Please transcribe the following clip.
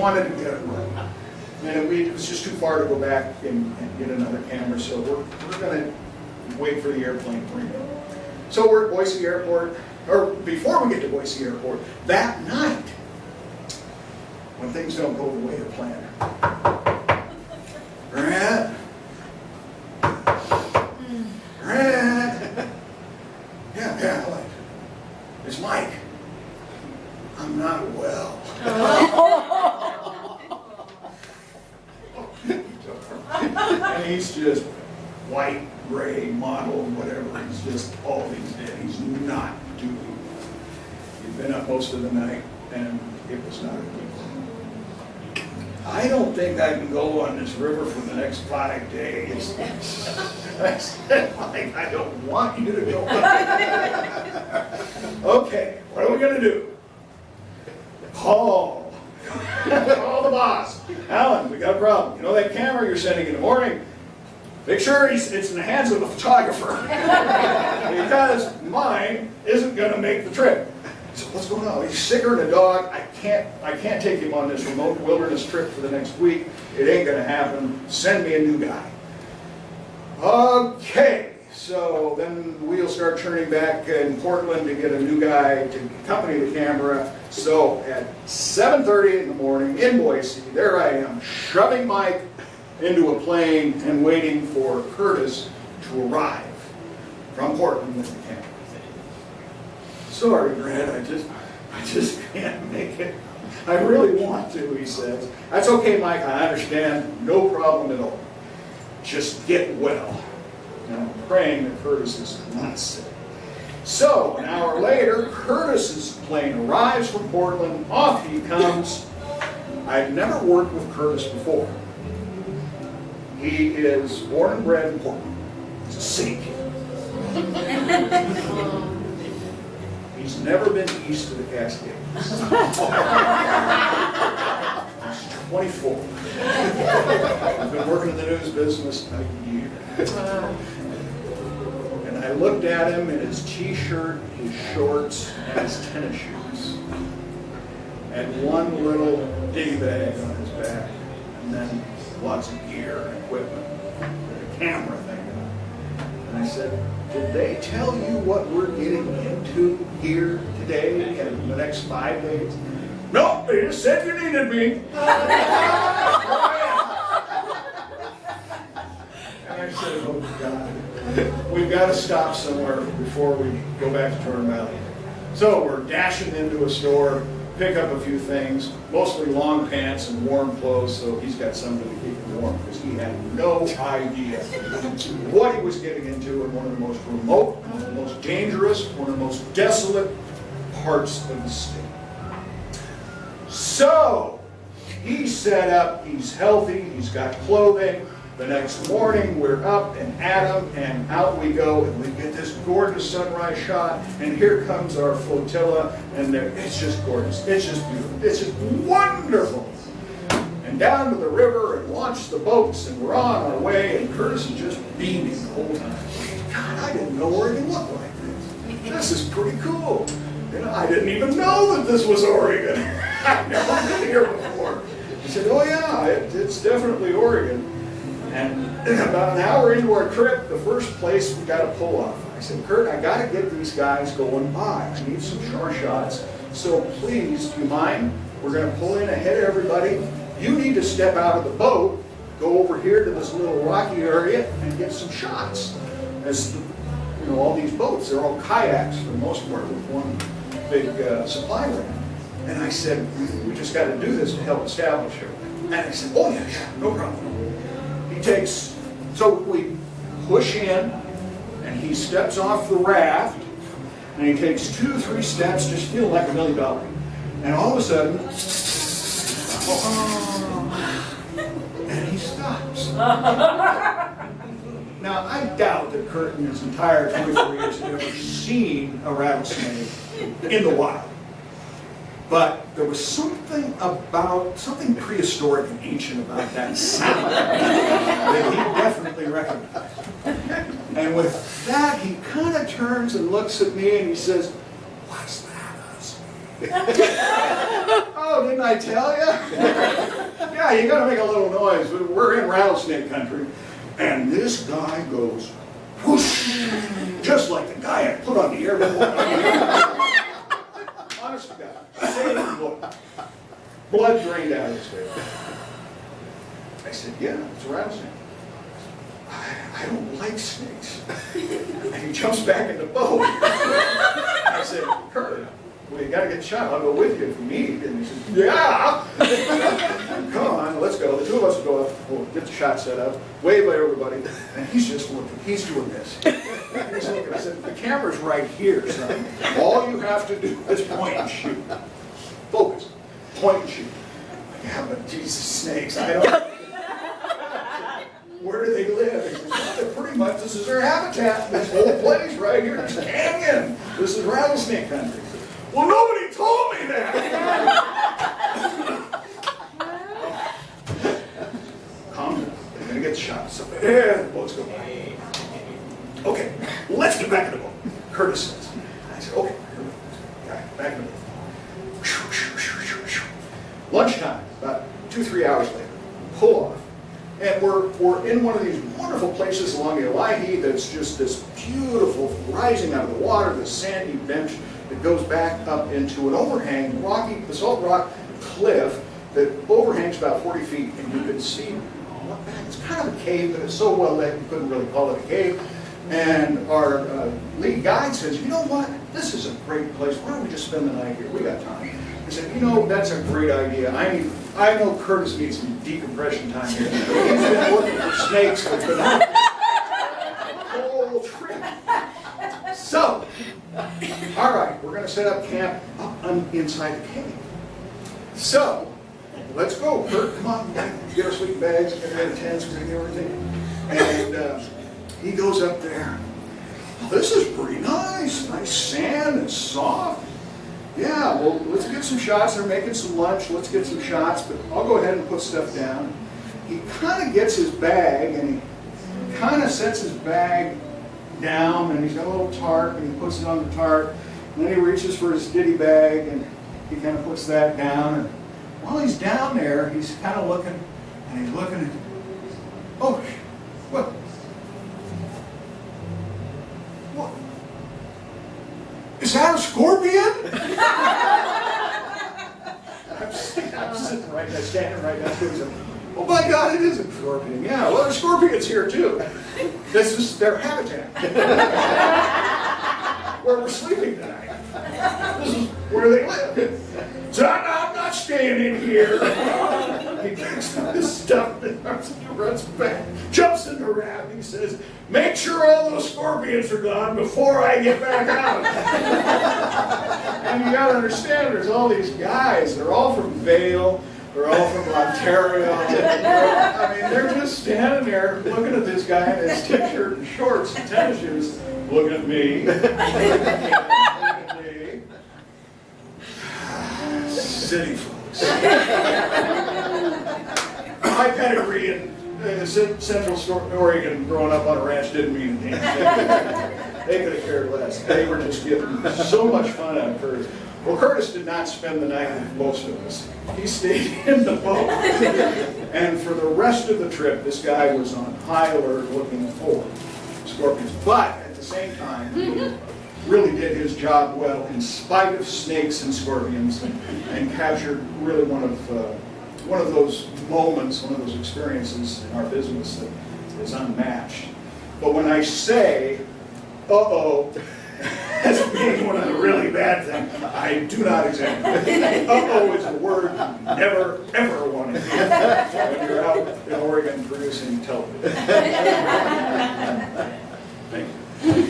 wanted to get it right. And it was just too far to go back and get another camera, so we're going to wait for the airplane for you. So we're at Boise Airport, or before we get to Boise Airport, that night, when things don't go the way you planned. Grant? Grant? Yeah, what? It's Mike. I'm not well. And he's just white, gray, mottled, whatever. He's just all he's dead. He's not doing well. He'd been up most of the night, and it was not a good thing. I don't think I can go on this river for the next 5 days. I said, Mike, I don't want you to go on. Okay, what are we going to do? Call the boss. Alan, we got a problem. You know that camera you're sending in the morning? Make sure it's in the hands of the photographer. Because mine isn't going to make the trip. So what's going on? He's sicker than a dog. I can't take him on this remote wilderness trip for the next week. It ain't going to happen. Send me a new guy. Okay. So then we'll start turning back in Portland to get a new guy to accompany the camera. So at 7:30 in the morning in Boise, there I am, shoving Mike into a plane and waiting for Curtis to arrive from Portland with the camera. Sorry, Grant, I just can't make it. I really want to, he says. That's okay, Mike, I understand. No problem at all. Just get well. And I'm praying that Curtis is not sick. So, an hour later, Curtis's plane arrives from Portland. Off he comes. I've never worked with Curtis before. He is born and bred in Portland. He's a city kid. He's never been east of the Cascades. He's 24. I've been working in the news business a year. And I looked at him in his t-shirt, his shorts, and his tennis shoes. And one little diggy bag on his back. And then lots of gear and equipment. And a camera thing. And I said, did they tell you what we're getting into here today and the next 5 days? No, they just said you needed me. And I said, oh God, we've got to stop somewhere before we go back to Turner Valley. So we're dashing into a store, pick up a few things, mostly long pants and warm clothes, so he's got something to keep him warm, because he had no idea what he was getting into in one of the most remote, one of the most dangerous, one of the most desolate parts of the state. So, he's set up, he's healthy, he's got clothing. The next morning, we're up and at him, and out we go, and we get this gorgeous sunrise shot, and here comes our flotilla, and it's just gorgeous. It's just beautiful. It's just wonderful. And down to the river, and launch the boats, and we're on our way, and Curtis is just beaming the whole time. God, I didn't know Oregon looked like this. This is pretty cool. You know, I didn't even know that this was Oregon. I've never been here before. He said, oh yeah, it's definitely Oregon. And about an hour into our trip, the first place we got to pull off. I said, Kurt, I got to get these guys going by. I need some shore shots. So please, do you mind? We're going to pull in ahead of everybody. You need to step out of the boat, go over here to this little rocky area, and get some shots. As you know, all these boats, they're all kayaks for the most part with one big supply line. And I said, we just got to do this to help establish everything. And I said, oh yeah, no problem. He takes, so we push in, and he steps off the raft, and he takes 2-3 steps, just feeling like $1 million. And all of a sudden, and he stops. Now, I doubt that Kurt in his entire 24 years had ever seen a rattlesnake in the wild. But there was something prehistoric and ancient about that sound that he definitely recognized. And with that, he kind of turns and looks at me and he says, "What's that, us?" Oh, didn't I tell you? you gotta make a little noise. We're in rattlesnake country. And this guy goes, whoosh, just like the guy I put on the air before. Honest to God, same look. Blood drained out of his face. I said, yeah, it's a rattlesnake. I don't like snakes. And he jumps back in the boat. I said, Kurt, well, you gotta get shot. I'll go with you if you need. And he says, yeah. Come on, let's go. The two of us will go up. We'll get the shot set up. Wave at everybody. And he's just looking. He's doing this. He's looking. I said, the camera's right here, son. All you have to do is point and shoot. Focus. Point and shoot. Yeah, but Jesus snakes, I don't. Where do they live? He says, well, pretty much this is their habitat. This whole place right here, this canyon. This is rattlesnake country. Well, nobody told me that. Calm down. I'm gonna get shot. So, yeah, the boat's going by. Okay, let's get back in the boat. Curtis says. I said, okay, back in the boat. Lunchtime, about 2-3 hours later, pull off. And we're in one of these wonderful places along the Owyhee that's just this beautiful, rising out of the water, this sandy bench that goes back up into an overhang, rocky, basalt rock cliff that overhangs about 40 feet, and you can see, it's kind of a cave, but it's so well lit you couldn't really call it a cave. And our lead guide says, you know what, this is a great place, why don't we just spend the night here, we got time. I said, you know, that's a great idea. I know Curtis needs some decompression time here. He's been looking for snakes for the whole trip. So, all right, we're going to set up camp up inside the cave. So, let's go. Kurt, come on, get our sleeping bags, get our tents, get everything. And he goes up there. Well, this is pretty nice. Nice sand and soft. Yeah, well, let's get some shots. They're making some lunch. Let's get some shots, but I'll go ahead and put stuff down. He kind of gets his bag, and he kind of sets his bag down, and he's got a little tarp, and he puts it on the tarp. And then he reaches for his ditty bag, and he kind of puts that down. And while he's down there, he's kind of looking, and he's looking at, oh, what? What? Is that a scorpion? I'm sitting right there, standing right next to him. Oh my God, it is a scorpion. Yeah, well, there's scorpions here too. This is their habitat. Where we're sleeping tonight. This is where they live. So I'm not staying in here. He picks up his stuff and runs back, jumps in the raft. He says, make sure all those scorpions are gone before I get back out. And you gotta understand, there's all these guys. They're all from Vail. They're all from Ontario. I mean, they're just standing there looking at this guy in his t-shirt and shorts and tennis shoes. Look at me. Look at me. City folks. My pedigree in Central Oregon, growing up on a ranch, didn't mean anything. They could have cared less. They were just getting so much fun out of Curtis. Well, Curtis did not spend the night with most of us. He stayed in the boat. And for the rest of the trip, this guy was on high alert looking for scorpions. But at the same time, he really did his job well in spite of snakes and scorpions, and captured really one of those moments, one of those experiences in our business that is unmatched. But when I say, uh-oh, as being one of the really bad things, I do not exaggerate. Uh-oh is a word you never, ever want to hear when you're out in Oregon producing television. Thank you.